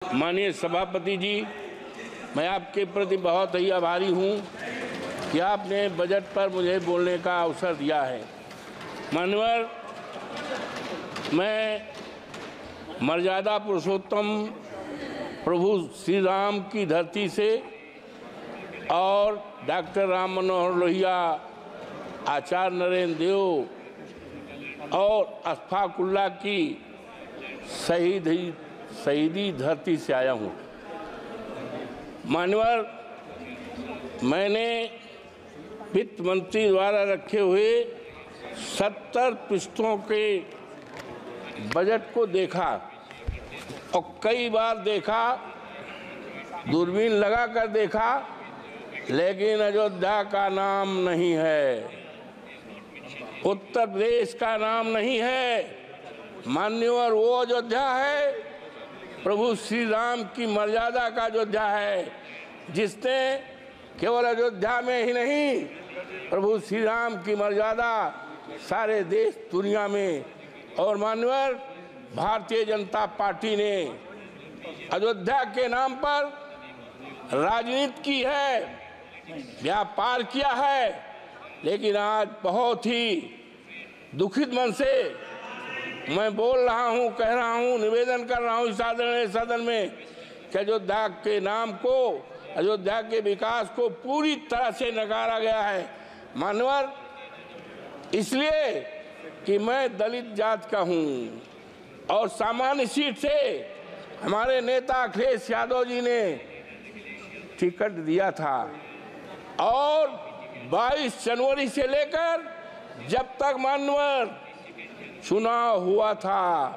माननीय सभापति जी, मैं आपके प्रति बहुत ही आभारी हूँ कि आपने बजट पर मुझे बोलने का अवसर दिया है। माननीय, मैं मर्यादा पुरुषोत्तम प्रभु श्री राम की धरती से और डॉक्टर राम मनोहर लोहिया, आचार्य नरेंद्र देव और अशफाक उल्लाह की शहीदी धरती से आया हूँ। मान्यवर, मैंने वित्त मंत्री द्वारा रखे हुए 70 पृष्ठों के बजट को देखा और कई बार देखा, दूरबीन लगा कर देखा, लेकिन अयोध्या का नाम नहीं है, उत्तर प्रदेश का नाम नहीं है। मान्यवर, वो अयोध्या है प्रभु श्री राम की मर्यादा का अयोध्या है, जिसने केवल अयोध्या में ही नहीं, प्रभु श्री राम की मर्यादा सारे देश दुनिया में। और मान्यवर, भारतीय जनता पार्टी ने अयोध्या के नाम पर राजनीति की है, व्यापार किया है, लेकिन आज बहुत ही दुखित मन से मैं बोल रहा हूँ, कह रहा हूँ, निवेदन कर रहा हूँ इस आदरणीय सदन में कि अयोध्या के नाम को, अयोध्या के विकास को पूरी तरह से नकारा गया है। मान्यवर, इसलिए कि मैं दलित जात का हूँ और सामान्य सीट से हमारे नेता अखिलेश यादव जी ने टिकट दिया था और 22 जनवरी से लेकर जब तक मान्यवर चुनाव हुआ था,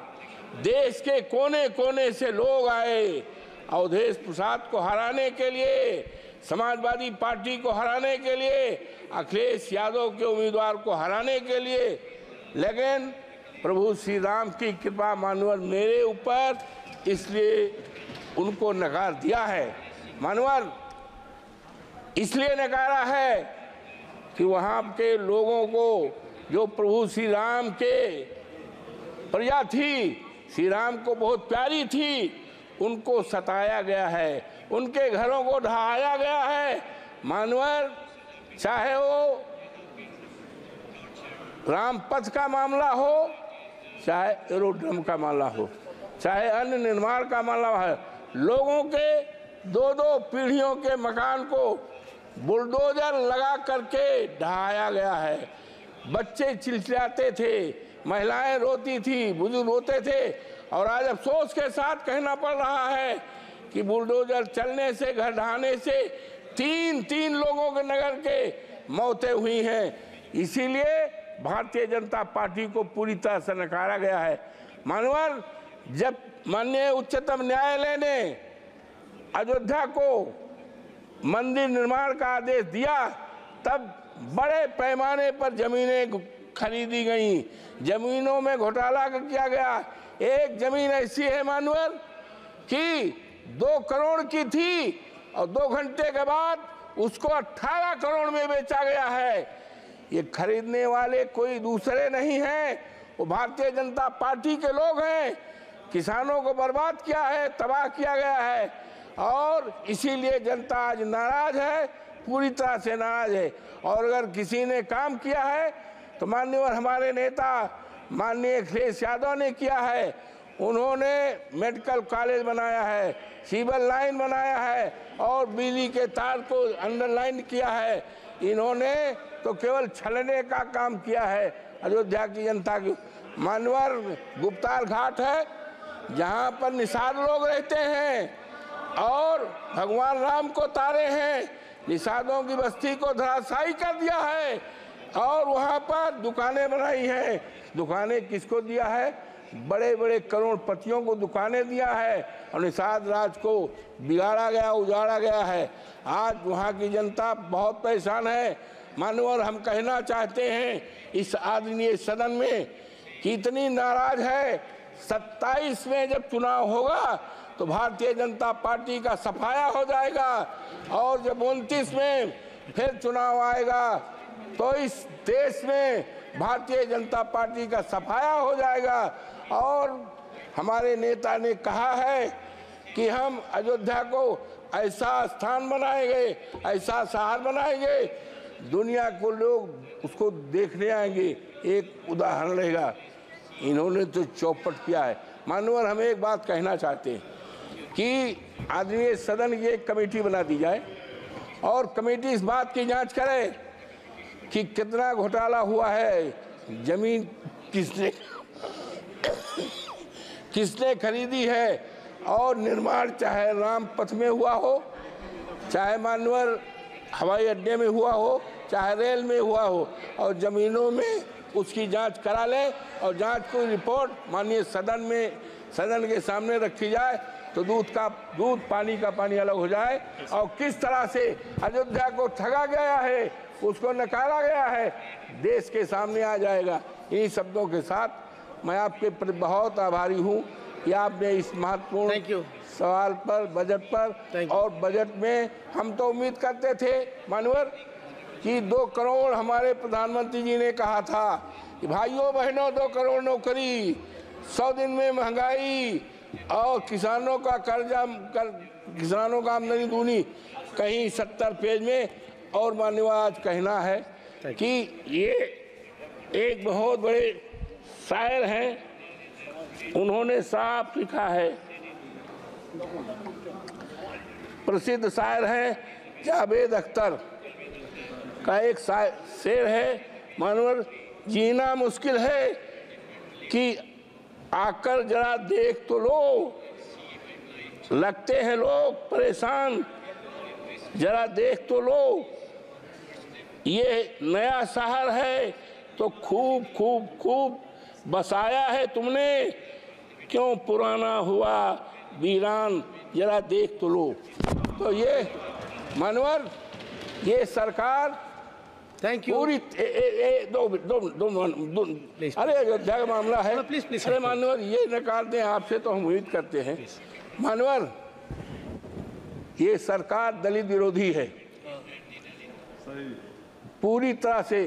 देश के कोने कोने से लोग आए अवधेश प्रसाद को हराने के लिए, समाजवादी पार्टी को हराने के लिए, अखिलेश यादव के उम्मीदवार को हराने के लिए। लेकिन प्रभु श्री राम की कृपा मान्यवर मेरे ऊपर, इसलिए उनको नकार दिया है। मान्यवर, इसलिए नकारा है कि वहाँ के लोगों को, जो प्रभु श्री राम के प्रजा थी, श्री राम को बहुत प्यारी थी, उनको सताया गया है, उनके घरों को ढहाया गया है। मान्यवर, चाहे वो रामपथ का मामला हो, चाहे एरोड्रम का मामला हो, चाहे अन्य निर्माण का मामला है, लोगों के 2-2 पीढ़ियों के मकान को बुलडोजर लगा करके ढहाया गया है। बच्चे चिल्लाते थे, महिलाएं रोती थी, बुजुर्ग रोते थे, और आज अफसोस के साथ कहना पड़ रहा है कि बुलडोजर चलने से, घर ढहाने से 3 लोगों के नगर के मौतें हुई हैं। इसीलिए भारतीय जनता पार्टी को पूरी तरह से नकारा गया है। मान्यवर, जब माननीय उच्चतम न्यायालय ने अयोध्या को मंदिर निर्माण का आदेश दिया, तब बड़े पैमाने पर जमीनें खरीदी गईं, जमीनों में घोटाला किया गया। एक जमीन ऐसी है मान्यवर कि 2 करोड़ की थी और 2 घंटे के बाद उसको 18 करोड़ में बेचा गया है। ये खरीदने वाले कोई दूसरे नहीं हैं, वो भारतीय जनता पार्टी के लोग हैं। किसानों को बर्बाद किया है, तबाह किया गया है, और इसीलिए जनता आज नाराज है, पूरी तरह से नाराज है। और अगर किसी ने काम किया है तो माननीय हमारे नेता माननीय अखिलेश यादव ने किया है। उन्होंने मेडिकल कॉलेज बनाया है, सिविल लाइन बनाया है और बिजली के तार को अंडरलाइन किया है। इन्होंने तो केवल छलने का काम किया है अयोध्या की जनता की। मान्यवर, गुप्तार घाट है जहाँ पर निषाद लोग रहते हैं और भगवान राम को तारे हैं, निषादों की बस्ती को धराशायी कर दिया है और वहाँ पर दुकानें बनाई हैं। दुकानें किसको दिया है? बड़े बड़े करोड़पतियों को दुकानें दिया है और निषाद राज को बिगाड़ा गया, उजाड़ा गया है। आज वहाँ की जनता बहुत परेशान है। माननीय, हम कहना चाहते हैं इस आदरणीय सदन में कि इतनी नाराज है, 27 में जब चुनाव होगा तो भारतीय जनता पार्टी का सफाया हो जाएगा और जब 29 में फिर चुनाव आएगा तो इस देश में भारतीय जनता पार्टी का सफाया हो जाएगा। और हमारे नेता ने कहा है कि हम अयोध्या को ऐसा स्थान बनाएंगे, ऐसा शहर बनाएंगे, दुनिया को लोग उसको देखने आएंगे, एक उदाहरण रहेगा। इन्होंने तो चौपट किया है। मानवर, हम एक बात कहना चाहते हैं कि आदरणीय सदन की एक कमेटी बना दी जाए और कमेटी इस बात की जांच करे कि कितना घोटाला हुआ है, जमीन किसने खरीदी है, और निर्माण चाहे रामपथ में हुआ हो, चाहे मानवर हवाई अड्डे में हुआ हो, चाहे रेल में हुआ हो, और जमीनों में उसकी जांच करा ले और जांच को रिपोर्ट माननीय सदन के सामने रखी जाए तो दूध पानी का पानी अलग हो जाए। और किस तरह से अयोध्या को ठगा गया है, उसको नकारा गया है, देश के सामने आ जाएगा। इन्हीं शब्दों के साथ मैं आपके प्रति बहुत आभारी हूँ कि आपने इस महत्वपूर्ण सवाल पर, बजट पर, और बजट में हम तो उम्मीद करते थे मानवर कि 2 करोड़, हमारे प्रधानमंत्री जी ने कहा था कि भाइयों बहनों 2 करोड़ नौकरी, 100 दिन में महंगाई और किसानों का कर्जा, किसानों का आमदनी दूनी, कहीं 70 पेज में। और माननीय आज कहना है कि ये एक बहुत बड़े शायर हैं, उन्होंने साफ लिखा है, प्रसिद्ध शायर हैं जावेद अख्तर का एक शेर है, मानवर, जीना मुश्किल है कि आकर जरा देख तो लो, लगते हैं लोग परेशान, जरा देख तो लो, ये नया शहर है तो खूब खूब खूब बसाया है तुमने, क्यों पुराना हुआ वीरान, जरा देख तो लो। तो ये मानवर, ये सरकार पूरी अरे अयोध्या का मामला है, अरे मानवर ये नकार दें, आपसे तो हम उम्मीद करते हैं मानवर, ये सरकार दलित विरोधी है पूरी तरह से।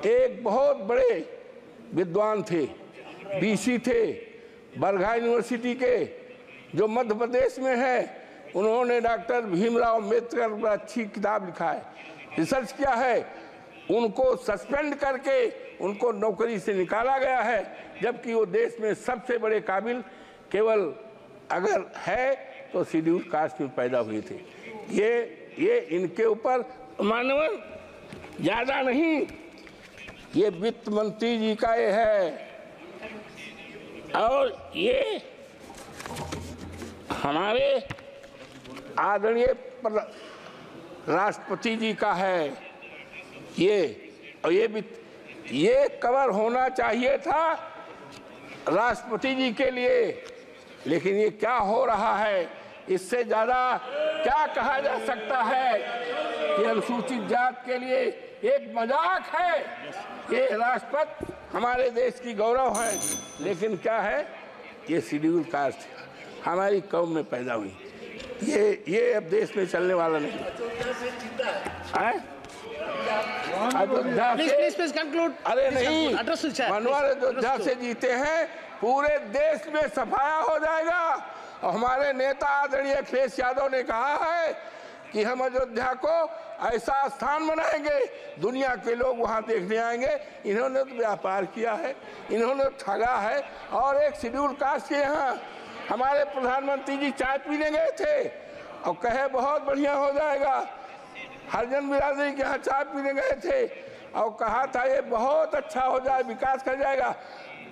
एक बहुत बड़े विद्वान थे, बीसी थे, बरघा यूनिवर्सिटी के, जो मध्य प्रदेश में है, उन्होंने डॉक्टर भीमराव अम्बेडकर पर अच्छी किताब लिखा है, रिसर्च किया है, उनको सस्पेंड करके उनको नौकरी से निकाला गया है, जबकि वो देश में सबसे बड़े काबिल केवल अगर है तो शेड्यूल कास्ट में पैदा हुए थे। ये इनके ऊपर मानव ज़्यादा नहीं, ये वित्त मंत्री जी का ये है, और ये हमारे आदरणीय राष्ट्रपति जी का है, और ये कवर होना चाहिए था राष्ट्रपति जी के लिए, लेकिन ये क्या हो रहा है, इससे ज़्यादा क्या कहा जा सकता है कि अनुसूचित जात के लिए एक मजाक है। ये राष्ट्रपति हमारे देश की गौरव है, लेकिन क्या है, ये शेड्यूल कास्ट हमारी कौम में पैदा हुई, ये अब देश में चलने वाला नहीं है। अयोध्या से कंक्लूड, अरे नहीं मनोहर, अयोध्या से जीते हैं, पूरे देश में सफाया हो जाएगा। और हमारे नेता आदरणीय अखिलेश यादव ने कहा है कि हम अयोध्या को ऐसा स्थान बनाएंगे, दुनिया के लोग वहां देखने आएंगे। इन्होंने तो व्यापार किया है, इन्होंने ठगा है, और एक शेड्यूल कास्ट के यहाँ हमारे प्रधानमंत्री जी चाय पीने गए थे और कहे बहुत बढ़िया हो जाएगा। हरिजन बिरादरी के यहाँ चाय पीने गए थे और कहा था ये बहुत अच्छा हो जाए, विकास कर जाएगा।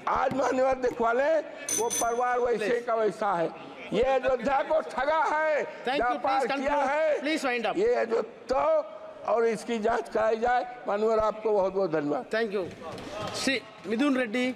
आज मान्यवर दिखवा लें, वो परिवार वैसे का वैसा है। ये अयोध्या को ठगा है, व्यापार किया है, ये अयोध्या, और इसकी जांच कराई जाए। मान्यवर आपको बहुत बहुत धन्यवाद। Thank you. Shri Mithun Reddy.